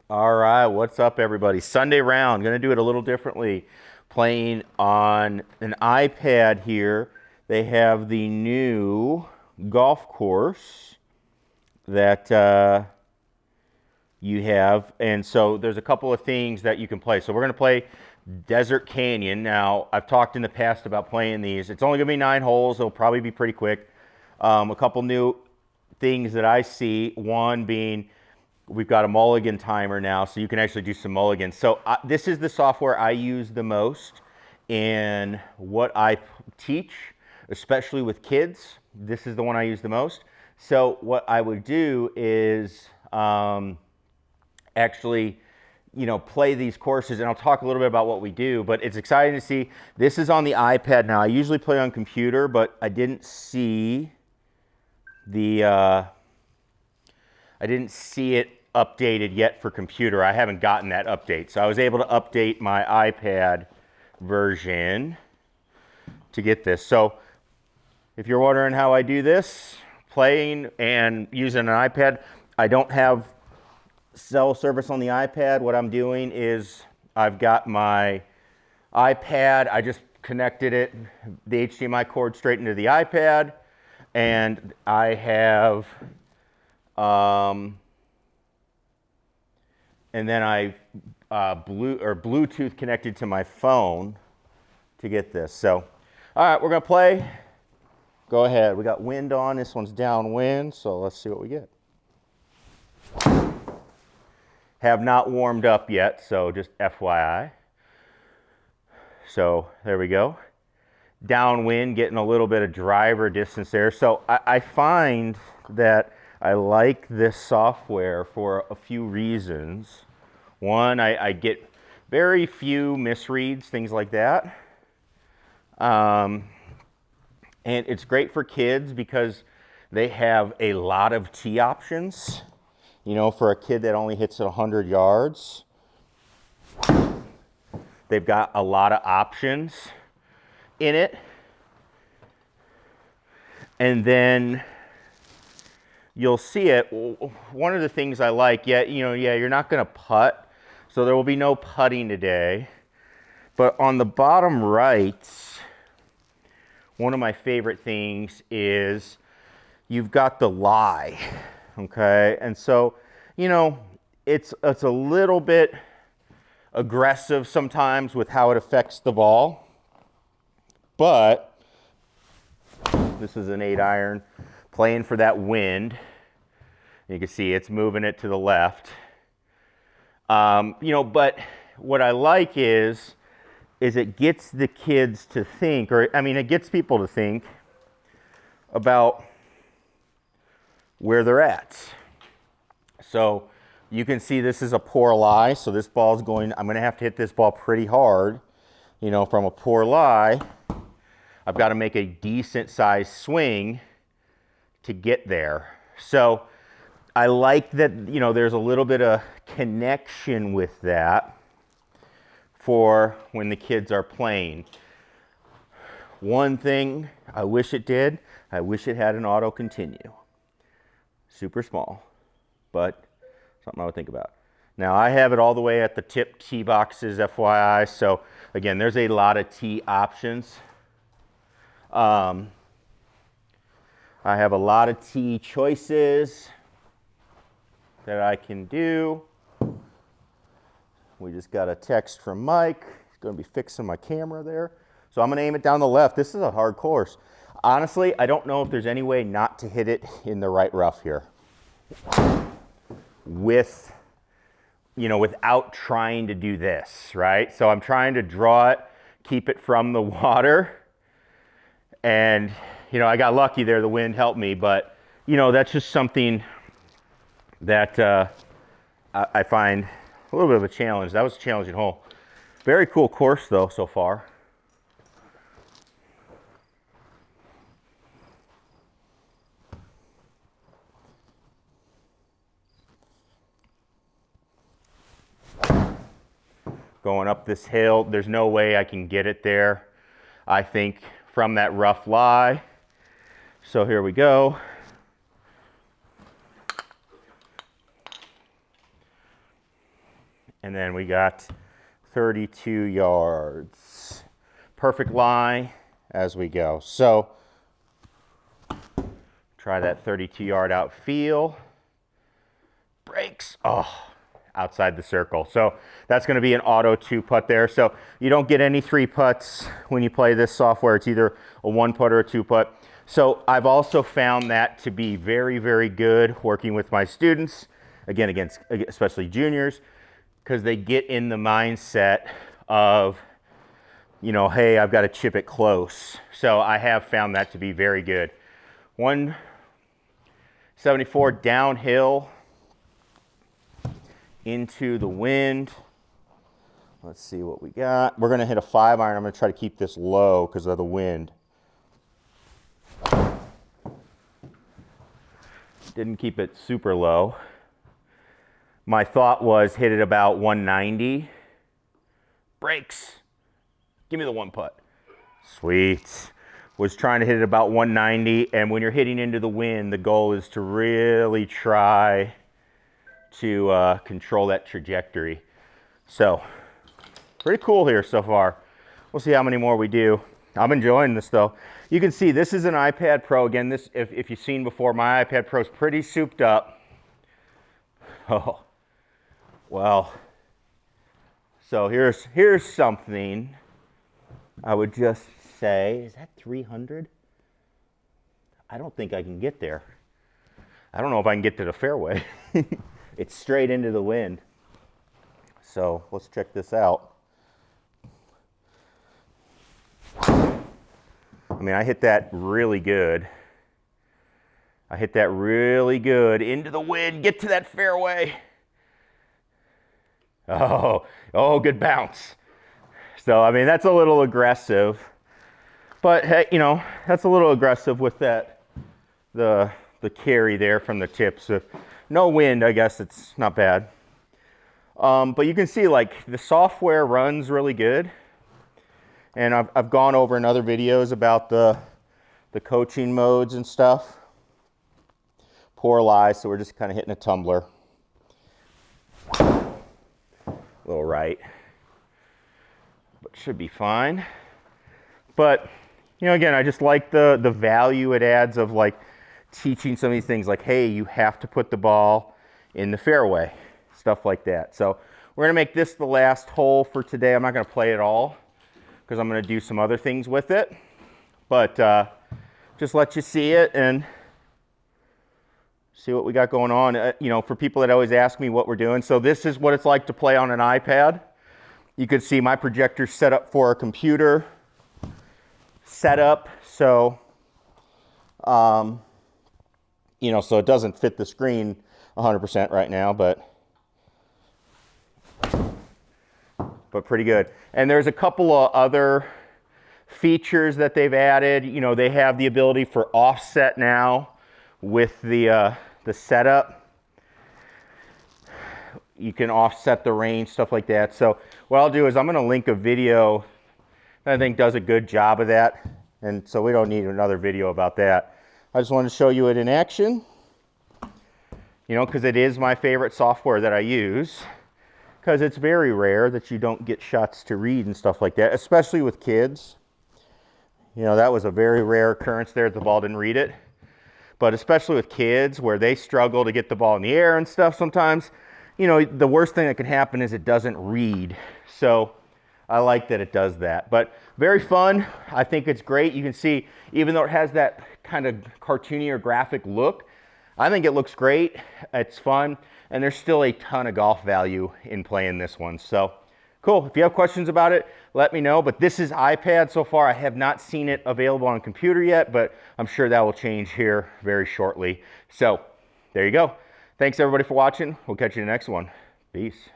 All right, what's up, everybody? Sunday round. Going to do it a little differently. Playing on an iPad here. They have the new golf course that you have, and so there's a couple of things that you can play. So we're going to play Desert Canyon. Now, I've talked in the past about playing these. It's only going to be 9 holes. It'll probably be pretty quick. A couple new things that I see. One being, we've got a mulligan timer now, so you can actually do some mulligans. So this is the software I use the most in what I teach, especially with kids. This is the one I use the most. So what I would do is actually, play these courses, and I'll talk a little bit about what we do, but it's exciting to see. This is on the iPad now. I usually play on computer, but I didn't see it updated yet for computer. I haven't gotten that update. So I was able to update my iPad version to get this. So if you're wondering how I do this, playing and using an iPad, I don't have cell service on the iPad. What I'm doing is I've got my iPad, I just connected the HDMI cord straight into the iPad, and I have and then I Bluetooth connected to my phone to get this. So, all right, we're gonna play. Go ahead. We got wind on. This one's downwind, so let's see what we get. Have not warmed up yet, so just FYI. So there we go. Downwind, getting a little bit of driver distance there. So I find that I like this software for a few reasons. One, I get very few misreads, things like that. And it's great for kids because they have a lot of tee options. For a kid that only hits it 100 yards, they've got a lot of options in it. And then you'll see it. One of the things I like, you're not going to putt, so there will be no putting today. But on the bottom right, one of my favorite things is you've got the lie, okay? And so, it's a little bit aggressive sometimes with how it affects the ball, but this is an 8-iron playing for that wind. You can see it's moving it to the left. But what I like is it gets the kids to think, it gets people to think about where they're at. So you can see this is a poor lie. So this ball's I'm going to have to hit this ball pretty hard. From a poor lie, I've got to make a decent sized swing to get there. So I like that, there's a little bit of connection with that for when the kids are playing. One thing I wish it did, I wish it had an auto continue. Super small, but something I would think about. Now I have it all the way at the tip tee boxes, FYI. So again, there's a lot of tee options. I have a lot of tee choices that I can do. We just got a text from Mike. He's going to be fixing my camera there. So I'm going to aim it down the left. This is a hard course. Honestly, I don't know if there's any way not to hit it in the right rough here without trying to do this, right? So I'm trying to draw it, keep it from the water. And, I got lucky there. The wind helped me, but, that's just something that I find a little bit of a challenge. That was a challenging hole. Very cool course, though, so far. Going up this hill, there's no way I can get it there, I think, from that rough lie. So here we go. And then we got 32 yards. Perfect lie as we go. So try that 32-yard outfield. Breaks. Oh, outside the circle. So that's going to be an auto 2-putt there. So you don't get any 3-putts when you play this software. It's either a 1-putt or a 2-putt. So I've also found that to be very, very good working with my students, again, against especially juniors, because they get in the mindset of, you know, hey, I've got to chip it close. So I have found that to be very good. 174 downhill into the wind. Let's see what we got. We're going to hit a 5-iron. I'm going to try to keep this low because of the wind. Didn't keep it super low. My thought was hit it about 190. Breaks. Give me the 1-putt. Sweet. Was trying to hit it about 190, and when you're hitting into the wind, the goal is to really try to control that trajectory. So, pretty cool here so far. We'll see how many more we do. I'm enjoying this though. You can see this is an iPad Pro. Again, this, if you've seen before, my iPad Pro is pretty souped up. Oh, well. So here's something I would just say. Is that 300? I don't think I can get there. I don't know if I can get to the fairway. It's straight into the wind. So let's check this out. I mean, I hit that really good. I hit that really good into the wind, get to that fairway. Oh, good bounce. So, I mean, that's a little aggressive. But, hey, you know, that's a little aggressive with that, the carry there from the tips. If no wind, I guess it's not bad. But you can see, like, the software runs really good. And I've gone over in other videos about the coaching modes and stuff. Poor lie, so we're just kind of hitting a tumbler. A little right. But should be fine. But, you know, again, I just like the value it adds of, like, teaching some of these things. Like, hey, you have to put the ball in the fairway. Stuff like that. So we're going to make this the last hole for today. I'm not going to play it all, because I'm going to do some other things with it. But just let you see it and see what we got going on. You know, for people that always ask me what we're doing. So this is what it's like to play on an iPad. You can see my projector set up for a computer setup. So, you know, so it doesn't fit the screen 100% right now, but pretty good. And there's a couple of other features that they've added. You know, they have the ability for offset now with the setup. You can offset the range, stuff like that. So what I'll do is I'm going to link a video that I think does a good job of that. And so we don't need another video about that. I just wanted to show you it in action, you know, because it is my favorite software that I use. Because it's very rare that you don't get shots to read and stuff like that, especially with kids. You know, that was a very rare occurrence there, the ball didn't read it. But especially with kids, where they struggle to get the ball in the air and stuff sometimes, you know, the worst thing that can happen is it doesn't read. So I like that it does that. But very fun. I think it's great. You can see, even though it has that kind of cartoony or graphic look, I think it looks great. It's fun. And there's still a ton of golf value in playing this one. So cool. If you have questions about it, let me know. But this is iPad so far. I have not seen it available on a computer yet, but I'm sure that will change here very shortly. So there you go. Thanks everybody for watching. We'll catch you in the next one. Peace.